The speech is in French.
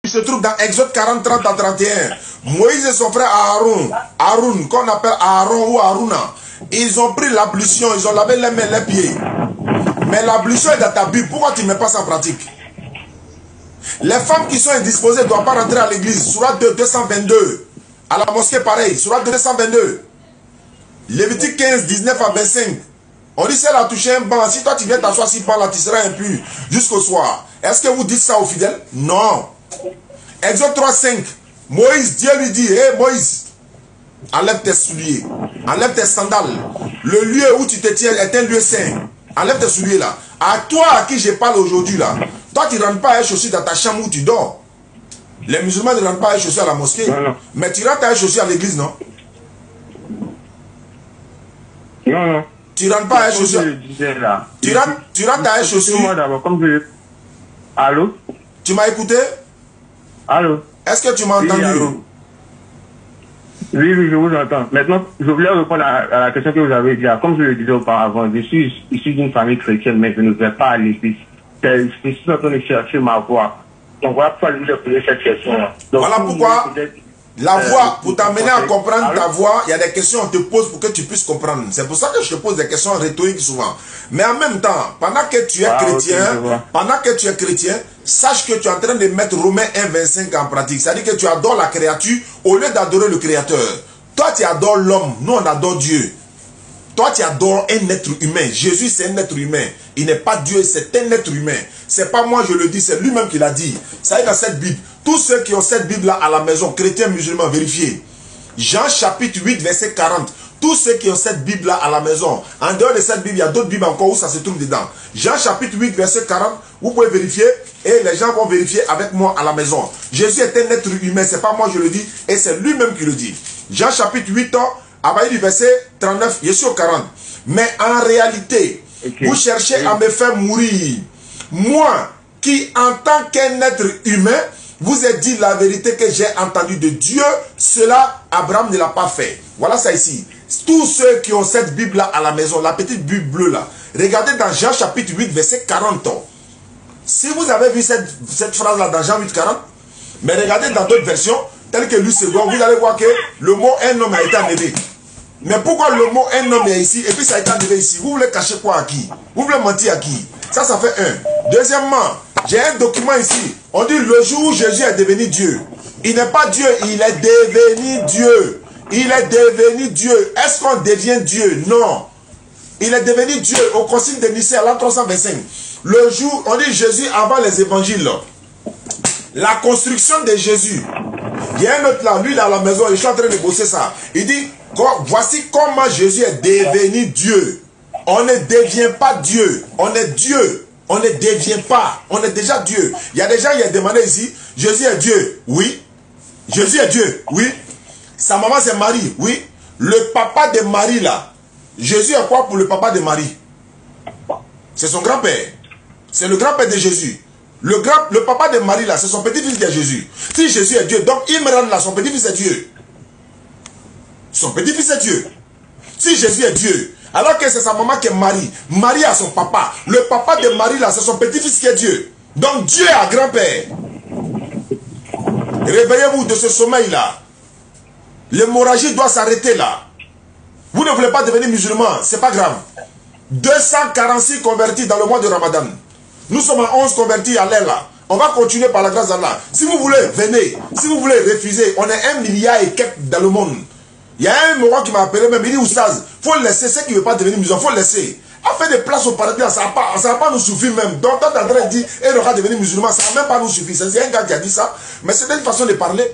se trouve dans Exode 40, 30 à 31. Moïse et son frère Aaron, qu'on appelle Aaron ou Aruna, ils ont pris l'ablution, ils ont lavé les mains, les pieds. Mais l'ablution est dans ta Bible, pourquoi tu ne mets pas ça en pratique? Les femmes qui sont indisposées ne doivent pas rentrer à l'église. Sourate 222. À la mosquée, pareil. Sourate 222. Lévitique 15, 19 à 25. On dit si elle a touché un banc, si toi tu viens t'asseoir si banc là, tu seras impur jusqu'au soir. Est-ce que vous dites ça aux fidèles? Non. Exode 3, 5. Moïse, Dieu lui dit, hé Moïse, enlève tes souliers, enlève tes sandales. Le lieu où tu te tiens est un lieu saint. Enlève tes souliers là. À toi à qui je parle aujourd'hui là, toi tu ne rentres pas à chaussures dans ta chambre où tu dors. Les musulmans ne rentrent pas à chaussures à la mosquée. Non. Mais tu rentres à chaussures à l'église, non? Non. Tu rentres pas à chaussures. Tu rentres à chaussures. Moi d'abord, comme je... Allô? Tu m'as écouté? Allô? Est-ce que tu m'as entendu? Oui, je vous entends. Maintenant, je voulais répondre à la question que vous avez dit. Comme je le disais auparavant, je suis issu d'une famille chrétienne, mais je ne vais pas à l'église. Je suis en train de chercher ma voix. Donc voilà pourquoi je voulais poser cette question. Voilà pourquoi la voix, pour t'amener à comprendre ta voix, il y a des questions qu'on te pose pour que tu puisses comprendre. C'est pour ça que je te pose des questions rhétoriques souvent. Mais en même temps, pendant que tu es chrétien, sache que tu es en train de mettre Romains 1, 25 en pratique. C'est-à-dire que tu adores la créature au lieu d'adorer le Créateur. Toi, tu adores l'homme. Nous, on adore Dieu. Toi, tu adores un être humain. Jésus, c'est un être humain. Il n'est pas Dieu, c'est un être humain. C'est pas moi, je le dis, c'est lui-même qui l'a dit. Ça est dans cette Bible. Tous ceux qui ont cette Bible-là à la maison, chrétiens, musulmans, vérifiez. Jean chapitre 8, verset 40. Tous ceux qui ont cette Bible-là à la maison, en dehors de cette Bible, il y a d'autres Bibles encore où ça se trouve dedans. Jean chapitre 8, verset 40, vous pouvez vérifier et les gens vont vérifier avec moi à la maison. Jésus est un être humain, c'est pas moi je le dis, et c'est lui-même qui le dit. Jean chapitre 8, à partir du verset 39, je suis au 40. Mais en réalité, vous cherchez à me faire mourir. Moi, qui en tant qu'un être humain, vous ai dit la vérité que j'ai entendue de Dieu, cela, Abraham ne l'a pas fait. Voilà ça ici. Tous ceux qui ont cette Bible-là à la maison, la petite Bible bleue là, regardez dans Jean chapitre 8, verset 40. Si vous avez vu cette phrase-là dans Jean 8, 40, mais regardez dans d'autres versions, telles que Louis II, vous allez voir que le mot un homme a été enlevé. Mais pourquoi le mot un homme est ici et puis ça a été enlevé ici? Vous voulez cacher quoi à qui? Vous voulez mentir à qui? Ça fait un. Deuxièmement, j'ai un document ici. On dit le jour où Jésus est devenu Dieu. Il n'est pas Dieu, il est devenu Dieu. Il est devenu Dieu. Est-ce qu'on devient Dieu? Non. Il est devenu Dieu au concile de Nicée à l'an 325. Le jour, on dit Jésus avant les évangiles. La construction de Jésus. Il y a un autre là, lui là à la maison, je suis en train de bosser ça. Il dit, voici comment Jésus est devenu Dieu. On ne devient pas Dieu. On est Dieu. On ne devient pas. On est déjà Dieu. Il y a des gens qui ont demandé ici, Jésus est Dieu. Oui. Jésus est Dieu. Oui. Sa maman c'est Marie. Oui. Le papa de Marie là. Jésus est quoi pour le papa de Marie? C'est son grand-père. C'est le grand-père de Jésus. Le papa de Marie là, c'est son petit-fils de Jésus. Si Jésus est Dieu, donc Imran là, son petit-fils est Dieu. Son petit-fils est Dieu. Si Jésus est Dieu, alors que c'est sa maman qui est Marie. Marie a son papa. Le papa de Marie là, c'est son petit-fils qui est Dieu. Donc Dieu a grand-père. Réveillez-vous de ce sommeil là. L'hémorragie doit s'arrêter là. Vous ne voulez pas devenir musulman, c'est pas grave. 246 convertis dans le mois de Ramadan. Nous sommes à 11 convertis à l'air là. On va continuer par la grâce d'Allah. Si vous voulez, venez. Si vous voulez, refusez. On est 1 milliard et quelques dans le monde. Il y a un moment qui m'a appelé même, il dit Oustaz, il faut laisser ceux qui ne veulent pas devenir musulmans, il faut laisser. À faire des places au paradis, ça ne va pas nous suffire même. Donc, quand tu es en train de dire, et il aura devenir musulman, ça ne va même pas nous suffire. C'est un gars qui a dit ça, mais c'est une façon de parler.